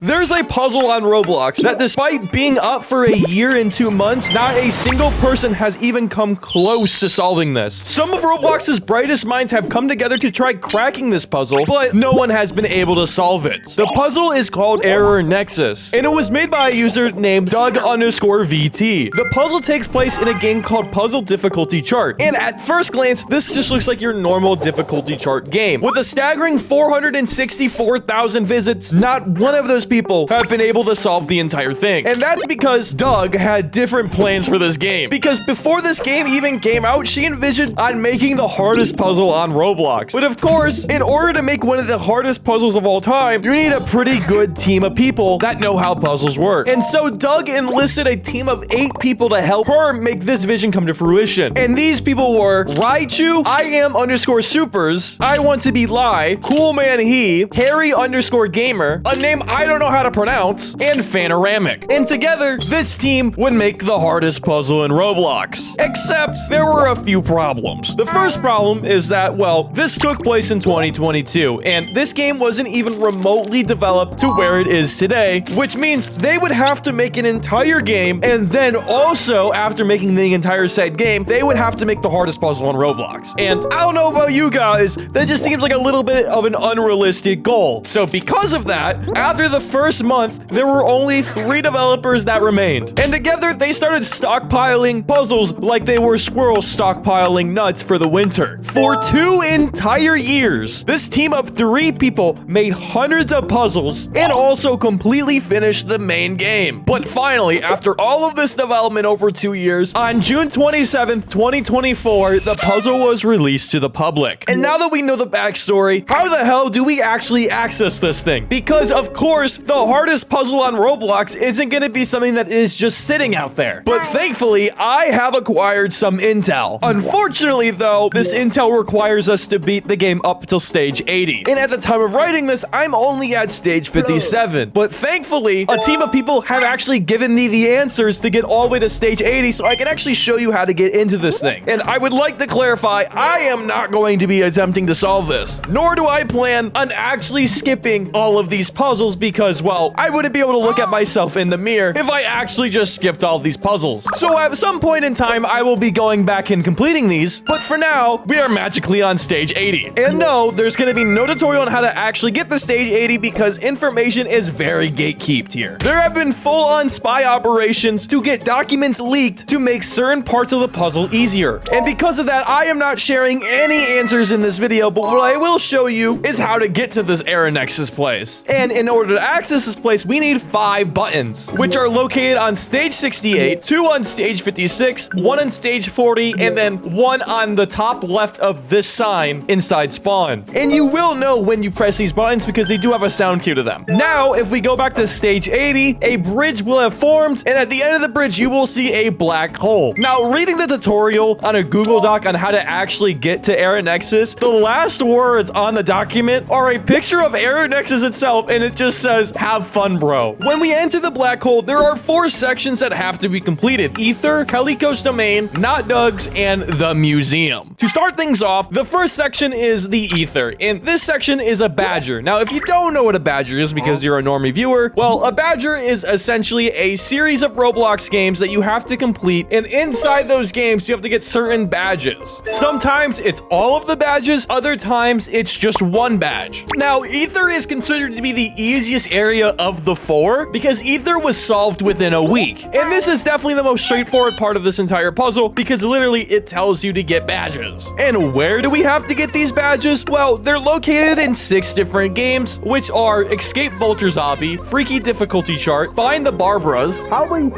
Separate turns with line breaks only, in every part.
There's a puzzle on Roblox that despite being up for a year and 2 months, not a single person has even come close to solving this. Some of Roblox's brightest minds have come together to try cracking this puzzle, but no one has been able to solve it. The puzzle is called Error Nexus, and it was made by a user named Doug_VT. The puzzle takes place in a game called Puzzle Difficulty Chart, and at first glance, this just looks like your normal difficulty chart game. With a staggering 464,000 visits, not one of those people have been able to solve the entire thing. And that's because Doug had different plans for this game. Because before this game even came out, she envisioned on making the hardest puzzle on Roblox. But of course, in order to make one of the hardest puzzles of all time, you need a pretty good team of people that know how puzzles work. And so Doug enlisted a team of 8 people to help her make this vision come to fruition. And these people were Raichu, IAM_supers, I want to be Lai, Cool Man He, Harry_gamer, a name I don't know how to pronounce, and Fanoramic. And together, this team would make the hardest puzzle in Roblox. Except, there were a few problems. The first problem is that, well, this took place in 2022, and this game wasn't even remotely developed to where it is today, which means they would have to make an entire game, and then also, after making the entire said game, they would have to make the hardest puzzle on Roblox. And I don't know about you guys, that just seems like a little bit of an unrealistic goal. So because of that, after the first month, there were only 3 developers that remained. And together, they started stockpiling puzzles like they were squirrels stockpiling nuts for the winter. For 2 entire years, this team of 3 people made hundreds of puzzles and also completely finished the main game. But finally, after all of this development over 2 years, on June 27th, 2024, the puzzle was released to the public. And now that we know the backstory, how the hell do we actually access this thing? Because of course, the hardest puzzle on Roblox isn't going to be something that is just sitting out there. But thankfully, I have acquired some intel. Unfortunately, though, this intel requires us to beat the game up till stage 80. And at the time of writing this, I'm only at stage 57. But thankfully, a team of people have actually given me the answers to get all the way to stage 80, so I can actually show you how to get into this thing. And I would like to clarify, I am not going to be attempting to solve this, nor do I plan on actually skipping all of these puzzles because, well, I wouldn't be able to look at myself in the mirror if I actually just skipped all these puzzles. So at some point in time, I will be going back and completing these, but for now, we are magically on stage 80. And no, there's going to be no tutorial on how to actually get to stage 80 because information is very gatekept here. There have been full-on spy operations to get documents leaked to make certain parts of the puzzle easier. And because of that, I am not sharing any answers in this video, but what I will show you is how to get to this Error Nexus place. And in order to access this place, we need 5 buttons, which are located on stage 68, 2 on stage 56, 1 on stage 40, and then 1 on the top left of this sign inside spawn. And you will know when you press these buttons because they do have a sound cue to them. Now, if we go back to stage 80, a bridge will have formed, and at the end of the bridge, you will see a black hole. Now, reading the tutorial on a Google Doc on how to actually get to Error Nexus, the last words on the document are a picture of Error Nexus itself, and it just says, "Have fun, bro." When we enter the black hole, there are 4 sections that have to be completed: Ether, Kiko's domain, Not Doug's, and the museum. To start things off, the first section is the Ether, and this section is a badger. Now, if you don't know what a badger is because you're a normie viewer, well, a badger is essentially a series of Roblox games that you have to complete, and inside those games, you have to get certain badges. Sometimes it's all of the badges, other times it's just 1 badge. Now, Ether is considered to be the easiest area of the 4 because Ether was solved within a week. And this is definitely the most straightforward part of this entire puzzle because literally it tells you to get badges. And where do we have to get these badges? Well, they're located in 6 different games, which are Escape Vulture Zombie, Freaky Difficulty Chart, Find the Barbaras. How many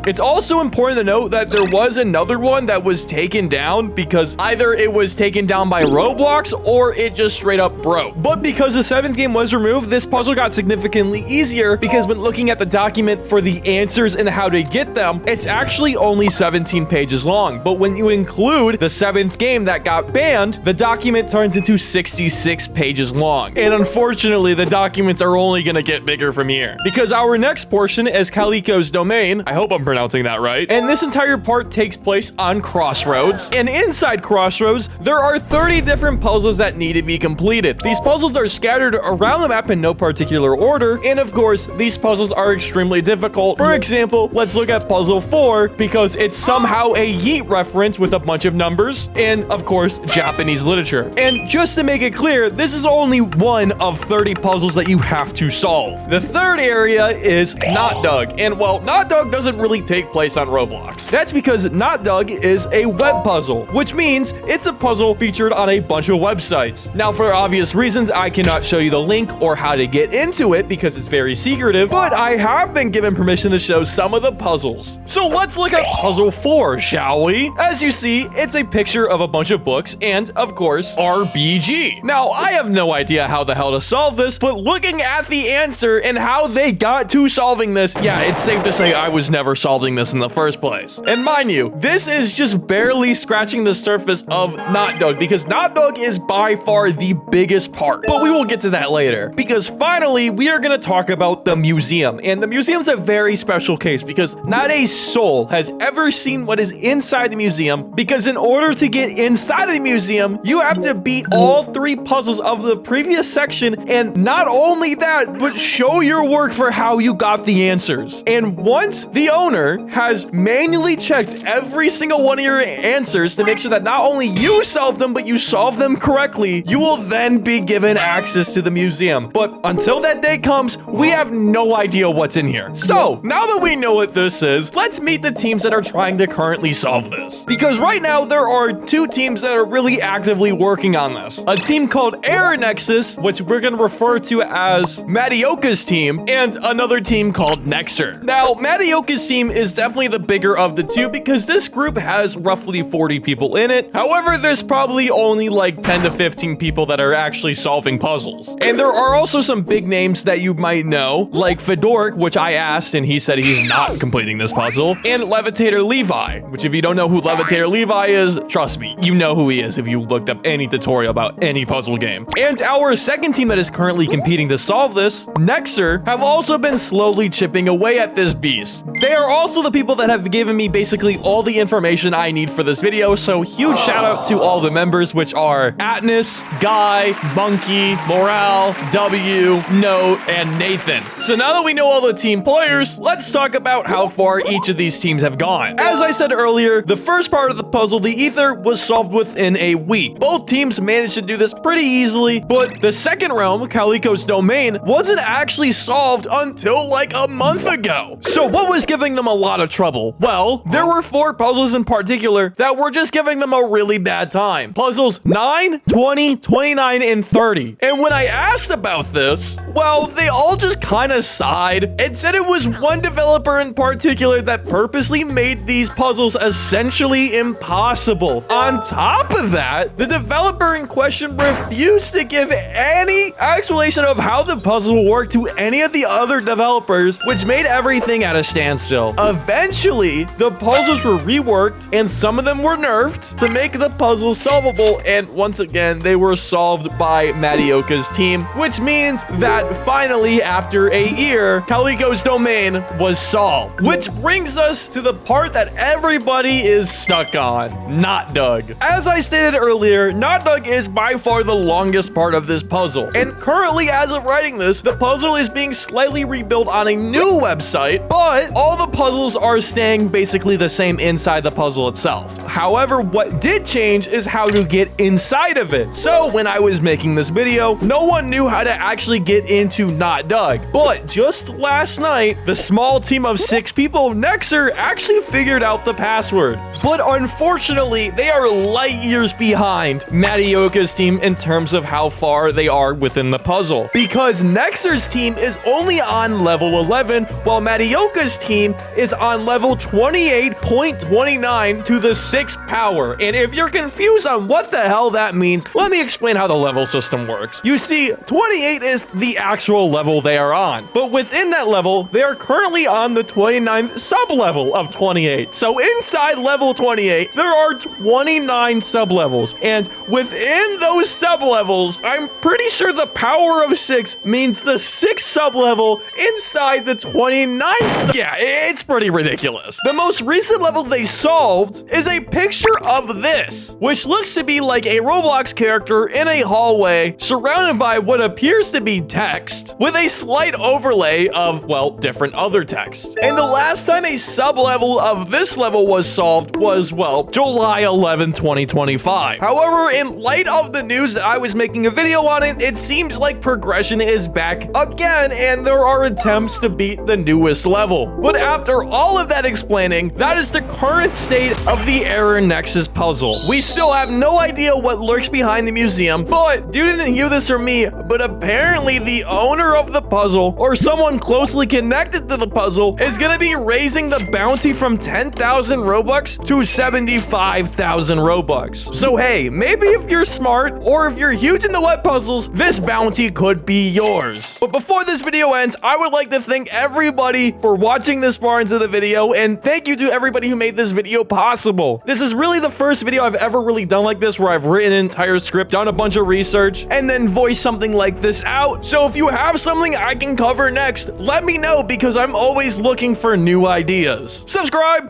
It's also important to note that there was another one that was taken down because either it was taken down by Roblox or it just straight up broke. But because the 7th game was removed, this puzzle got significantly easier because when looking at the document for the answers and how to get them, it's actually only 17 pages long. But when you include the 7th game that got banned, the document turns into 66 pages long. And unfortunately, the documents are only going to get bigger from here because our next portion is Kiko's domain. I hope I'm pronouncing pronouncing that right. And this entire part takes place on Crossroads. And inside Crossroads, there are 30 different puzzles that need to be completed. These puzzles are scattered around the map in no particular order. And of course, these puzzles are extremely difficult. For example, let's look at puzzle 4 because it's somehow a Yeet reference with a bunch of numbers and of course, Japanese literature. And just to make it clear, this is only one of 30 puzzles that you have to solve. The third area is Not Dug. And well, Not Dug doesn't really take place on Roblox. That's because Not Dug is a web puzzle, which means it's a puzzle featured on a bunch of websites. Now, for obvious reasons, I cannot show you the link or how to get into it because it's very secretive, but I have been given permission to show some of the puzzles. So let's look at puzzle 4, shall we? As you see, it's a picture of a bunch of books and, of course, RBG. Now, I have no idea how the hell to solve this, but looking at the answer and how they got to solving this, yeah, it's safe to say I was never solving this in the first place. And mind you, this is just barely scratching the surface of Not Dug because Not Dug is by far the biggest part. But we will get to that later because finally, we are going to talk about the museum. And the museum's a very special case because not a soul has ever seen what is inside the museum because in order to get inside of the museum, you have to beat all 3 puzzles of the previous section and not only that, but show your work for how you got the answers. And once the owner has manually checked every single one of your answers to make sure that not only you solved them, but you solved them correctly, you will then be given access to the museum. But until that day comes, we have no idea what's in here. So now that we know what this is, let's meet the teams that are trying to currently solve this. Because right now there are 2 teams that are really actively working on this. A team called Error Nexus, which we're going to refer to as Matioka's team, and another team called Nexer. Now, Matioka's team is definitely the bigger of the 2 because this group has roughly 40 people in it. However, there's probably only like 10 to 15 people that are actually solving puzzles. And there are also some big names that you might know, like Fedoric, which I asked and he said he's not completing this puzzle, and Levitator Levi, which if you don't know who Levitator Levi is, trust me, you know who he is if you looked up any tutorial about any puzzle game. And our second team that is currently competing to solve this, Nexer, have also been slowly chipping away at this beast. They are also the people that have given me basically all the information I need for this video, so huge shout out to all the members, which are Atnus, Guy, Monkey, Morale, W, Note, and Nathan. So now that we know all the team players, let's talk about how far each of these teams have gone. As I said earlier, the first part of the puzzle, the Ether, was solved within a week. Both teams managed to do this pretty easily, but the second realm, Calico's domain, wasn't actually solved until like a month ago. So what was giving them a lot of trouble? Well, there were 4 puzzles in particular that were just giving them a really bad time. Puzzles 9, 20, 29, and 30. And when I asked about this, well, they all just kind of sighed and said it was one developer in particular that purposely made these puzzles essentially impossible. On top of that, the developer in question refused to give any explanation of how the puzzle worked to any of the other developers, which made everything at a standstill. Eventually, the puzzles were reworked and some of them were nerfed to make the puzzles solvable, and once again, they were solved by Matioka's team, which means that finally, after a year, Calico's domain was solved. Which brings us to the part that everybody is stuck on, Not Dug. As I stated earlier, Not Dug is by far the longest part of this puzzle, and currently, as of writing this, the puzzle is being slightly rebuilt on a new website, but all the puzzles are staying basically the same inside the puzzle itself. However, what did change is how to get inside of it. So when I was making this video, no one knew how to actually get into Not Dug. But just last night, the small team of 6 people, Nexer, actually figured out the password. But unfortunately, they are light years behind Matioka's team in terms of how far they are within the puzzle. Because Nexer's team is only on level 11, while Matioka's team is on level 28.29 to the 6th power. And if you're confused on what the hell that means, let me explain how the level system works. You see, 28 is the actual level they are on, but within that level, they are currently on the 29th sub-level of 28. So inside level 28, there are 29 sub-levels, and within those sub-levels, I'm pretty sure the power of 6 means the 6th sub-level inside the 29th. Yeah, it's pretty ridiculous. The most recent level they solved is a picture of this, which looks to be like a Roblox character in a hallway surrounded by what appears to be text with a slight overlay of, well, different other text. And the last time a sub-level of this level was solved was, well, July 11, 2025. However, in light of the news that I was making a video on it, it seems like progression is back again and there are attempts to beat the newest level. But after all of that explaining, that is the current state of the Error Nexus puzzle. We still have no idea what lurks behind the museum, but you didn't hear this from me, but apparently the owner of the puzzle or someone closely connected to the puzzle is going to be raising the bounty from 10,000 Robux to 75,000 Robux. So hey, maybe if you're smart or if you're huge into web puzzles, this bounty could be yours. But before this video ends, I would like to thank everybody for watching this far into the video, and thank you to everybody who made this video possible. This is really the first video I've ever really done like this where I've written an entire script, done a bunch of research, and then voiced something like this out. So if you have something I can cover next, let me know because I'm always looking for new ideas. Subscribe!